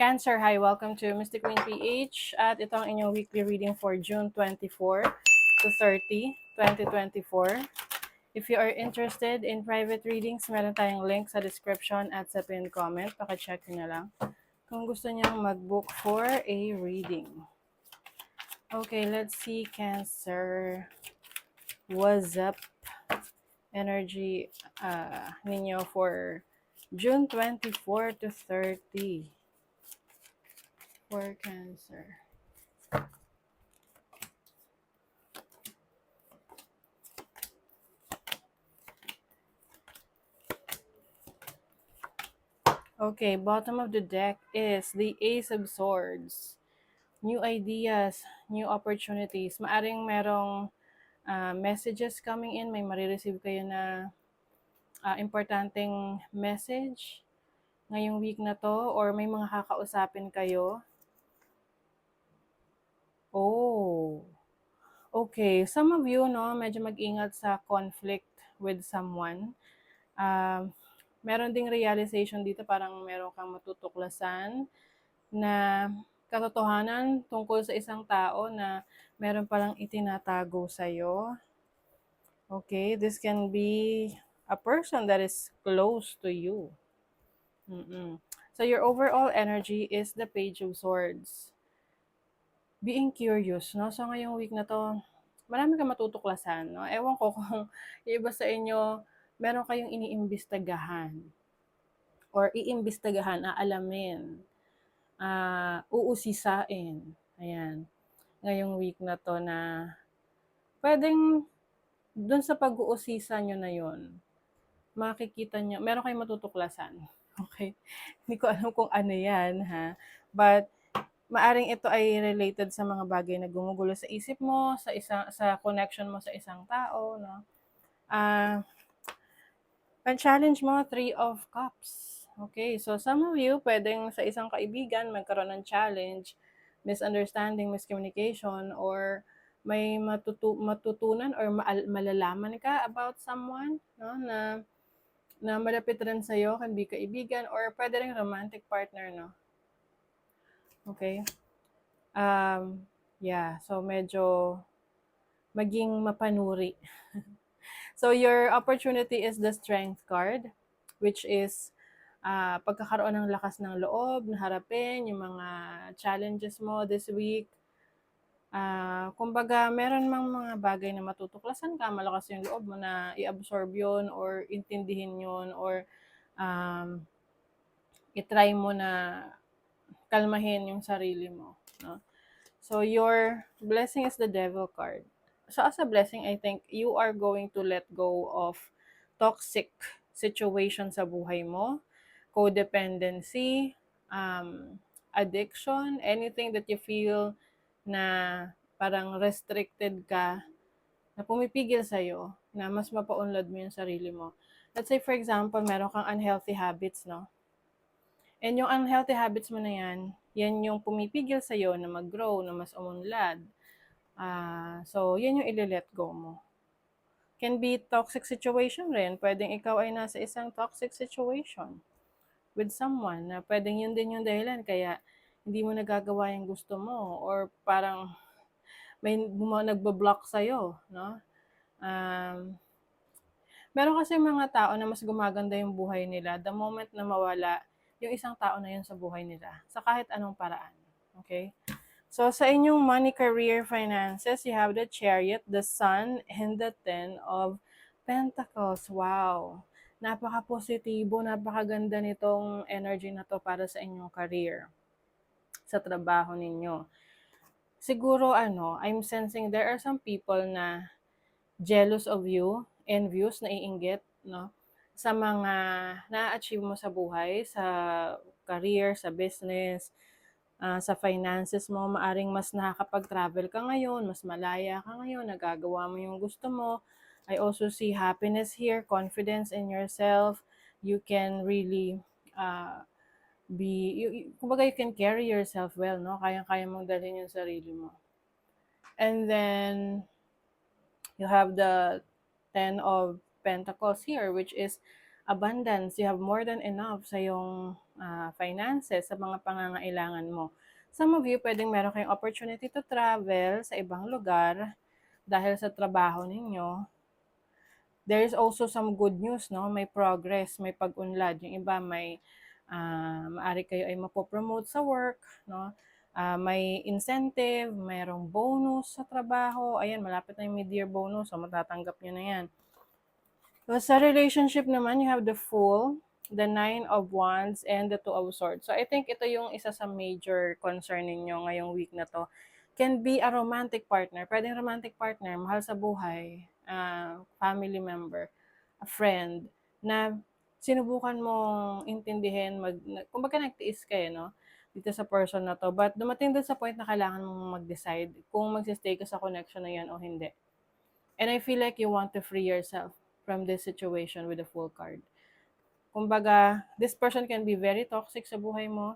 Cancer, hi, welcome to Mystic Queen PH at ito ang inyong weekly reading for June 24 to 30, 2024. If you are interested in private readings, meron tayong link sa description at sa pinned comment. Paka-check nyo na lang kung gusto nyong mag-book for a reading. Okay, let's see, Cancer. What's up? Energy ninyo for June 24 to 30 for Cancer. Okay, bottom of the deck is the Ace of Swords. New ideas, new opportunities. Maaring merong messages coming in, may marireceive kayo na importanteng message ngayong week na to, or may mga kakausapin kayo. Oh, okay. Some of you, no, medyo mag-ingat sa conflict with someone. Meron ding realization dito, parang meron kang matutuklasan na katotohanan tungkol sa isang tao na meron palang itinatago sa'yo. Okay, this can be a person that is close to you. So your overall energy is the Page of Swords. Being curious, no? So ngayong week na to, marami kang matutuklasan, no? Ewan ko kung yung iba sa inyo, meron kayong iniimbestagahan or iimbestagahan, aalamin, uusisain. Ayan. Ngayong week na to na pwedeng dun sa pag-uusisa nyo na yon, makikita nyo, meron kayong matutuklasan. Okay? Hindi ko alam kung ano yan, ha? But, maaring ito ay related sa mga bagay na gumugulo sa isip mo, sa connection mo sa isang tao, no? Challenge mo, Three of Cups. Okay, so some of you, pwedeng sa isang kaibigan, magkaroon ng challenge, misunderstanding, miscommunication, or may matutunan or malalaman ka about someone, no, na malapit rin sa'yo, can be kaibigan, or pwede rin romantic partner, no? Okay? Yeah, so medyo maging mapanuri. So your opportunity is the Strength card, which is pagkakaroon ng lakas ng loob na harapin yung mga challenges mo this week. Kumbaga, meron mang mga bagay na matutuklasan ka, malakas yung loob mo na i-absorb yun or intindihin yun or i-try mo na kalmahin yung sarili mo. No? So your blessing is the Devil card. So as a blessing, I think you are going to let go of toxic situation sa buhay mo, codependency, addiction, anything that you feel na parang restricted ka, na pumipigil sa'yo, na mas mapaunlad mo yung sarili mo. Let's say, for example, meron kang unhealthy habits, no? And yung unhealthy habits mo na yan yung pumipigil sa'yo na mag-grow, na mas umunlad. So, yan yung ile-let go mo. Can be toxic situation rin. Pwedeng ikaw ay nasa isang toxic situation with someone na pwedeng yun din yung dahilan kaya hindi mo nagagawa yung gusto mo or parang may nagbo-block sa'yo, no? Meron kasi mga tao na mas gumaganda yung buhay nila the moment na mawala yung isang tao na yun sa buhay nila sa kahit anong paraan. Okay? So, sa inyong money, career, finances, you have the Chariot, the Sun, and the Ten of Pentacles. Wow! Napaka-positibo, napakaganda nitong energy na to para sa inyong career, sa trabaho ninyo. Siguro, I'm sensing there are some people na jealous of you, envious, naiinggit, no? Sa mga na-achieve mo sa buhay, sa career, sa business, sa finances mo, maaring mas nakakapag-travel ka ngayon, mas malaya ka ngayon, nagagawa mo yung gusto mo. I also see happiness here, confidence in yourself. You can really kumbaga you can carry yourself well, no? Kayang-kaya mong dalhin yung sarili mo. And then, you have the Ten of Pentacles here, which is abundance. You have more than enough sa yung finances, sa mga pangangailangan mo. Some of you, pwedeng meron kayong opportunity to travel sa ibang lugar dahil sa trabaho ninyo. There is also some good news, no? May progress, may pag-unlad. Yung iba may maari kayo ay mapopromote sa work, no? May incentive, mayroong bonus sa trabaho. Ayan, malapit na yung mid-year bonus, so matatanggap nyo na yan. So, sa relationship naman, you have the Fool, the Nine of Wands, and the Two of Swords. So, I think ito yung isa sa major concern ninyo ngayong week na to. Can be a romantic partner. Pwedeng romantic partner, mahal sa buhay, family member, a friend, na sinubukan mong intindihin, kumbaga nagtiis kayo, no? Dito sa person na to. But dumating din sa point na kailangan mong mag-decide kung magsistay ka sa connection na yan o hindi. And I feel like you want to free yourself from this situation with the Fool card. Kumbaga, this person can be very toxic sa buhay mo,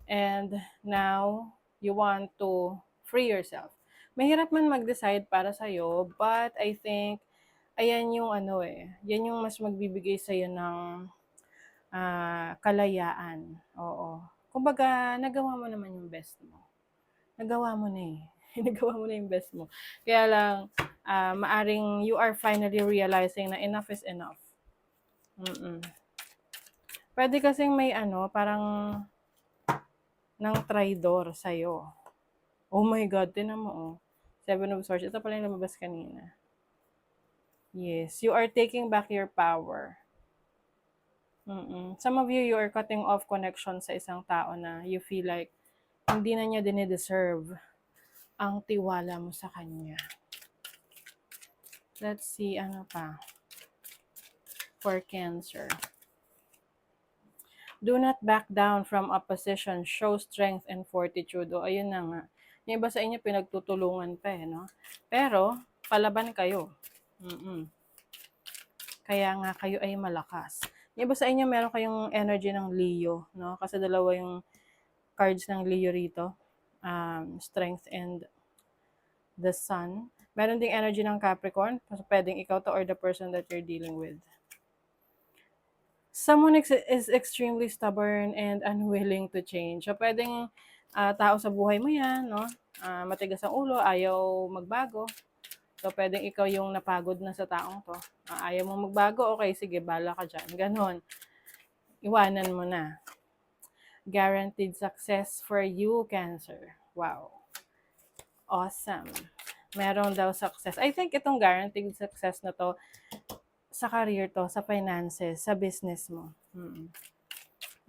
and now you want to free yourself. Mahirap man mag-decide para sa'yo, but I think, ayan yung yan yung mas magbibigay sa'yo ng kalayaan. Oo. Kumbaga, nagawa mo naman yung best mo. Nagawa mo na eh. Nagawa mo na yung best mo. Kaya lang, maaring you are finally realizing na enough is enough. Pwede kasing may parang ng traidor sa'yo. Oh my God, tinan mo oh. Seven of Swords. Ito pala yung lumabas kanina. Yes, you are taking back your power. Some of you are cutting off connection sa isang tao na you feel like hindi na niya dinideserve ang tiwala mo sa kanya. Let's see, ano pa. For Cancer. Do not back down from opposition. Show strength and fortitude. O, ayun na nga. Yung iba sa inyo, pinagtutulungan pa eh, no? Pero, palaban kayo. Kaya nga kayo ay malakas. Yung iba sa inyo, meron kayong energy ng Leo, no? Kasi dalawa yung cards ng Leo rito. Strength and the Sun. Meron ding energy ng Capricorn. So, pwedeng ikaw to or the person that you're dealing with. Someone is extremely stubborn and unwilling to change. So, pwedeng tao sa buhay mo yan, no? Matigas ang ulo, ayaw magbago. So, pwedeng ikaw yung napagod na sa taong to. Ayaw mo magbago, okay, sige, bala ka dyan. Ganon. Iwanan mo na. Guaranteed success for you, Cancer. Wow. Awesome. Meron daw success. I think itong guaranteed success na to, sa career to, sa finances, sa business mo.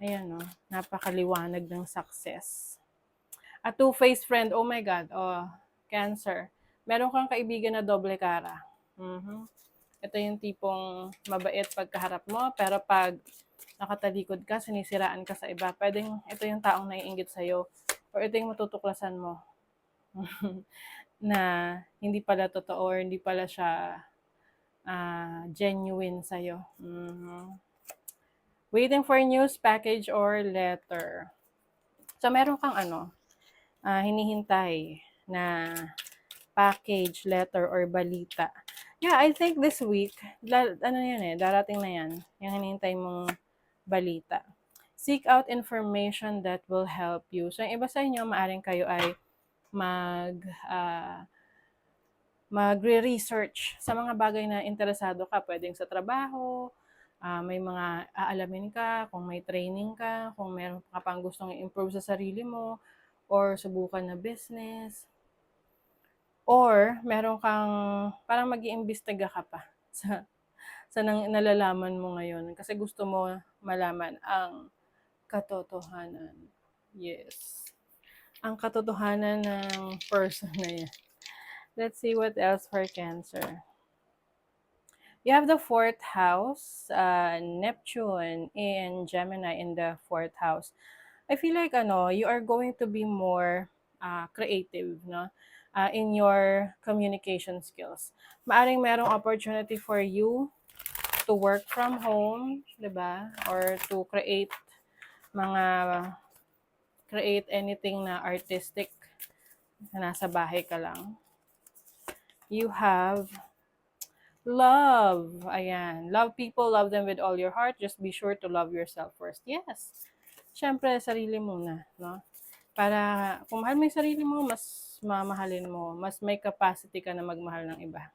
Ayan, no? Napakaliwanag ng success. A two-faced friend, oh my God, oh, Cancer. Meron kang kaibigan na doble cara. Ito yung tipong mabait pagkaharap mo, pero pag nakatalikod ka, sinisiraan ka sa iba, pwedeng ito yung taong naiinggit sa'yo, or ito yung matutuklasan mo na hindi pala totoo or hindi pala siya genuine sa'yo. Waiting for news, package, or letter. So, meron kang hinihintay na package, letter, or balita. Yeah, I think this week, darating na yan. Yung hinihintay mong balita. Seek out information that will help you. So, yung iba sa inyo, maaring kayo ay magre-research sa mga bagay na interesado ka. Pwedeng sa trabaho, may mga aalamin ka, kung may training ka, kung meron ka pang gustong i-improve sa sarili mo, or subukan na business, or meron kang parang mag-iimbestiga ka pa sa nalalaman mo ngayon kasi gusto mo malaman ang katotohanan. Yes. Ang katotohanan ng person na yan. Let's see what else for Cancer. You have the 4th house, Neptune and Gemini in the 4th house. I feel like you are going to be more creative, no? In your communication skills. Maaring merong opportunity for you to work from home, 'di ba? Or to create anything na artistic na nasa bahay ka lang. You have love. Ayan. Love people, love them with all your heart. Just be sure to love yourself first. Yes. syempre sarili muna, no? Para kung mahal mo yung sarili mo, mas mamahalin mo, mas may capacity ka na magmahal ng iba.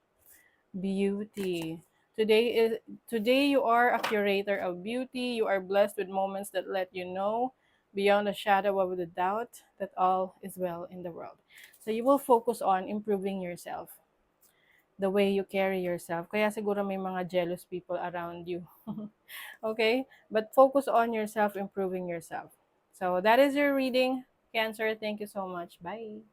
Beauty. Today you are a curator of beauty. You are blessed with moments that let you know beyond a shadow of the doubt that all is well in the world. So you will focus on improving yourself, the way you carry yourself. Kaya siguro may mga jealous people around you. Okay? But focus on yourself, improving yourself. So that is your reading, Cancer. Thank you so much. Bye.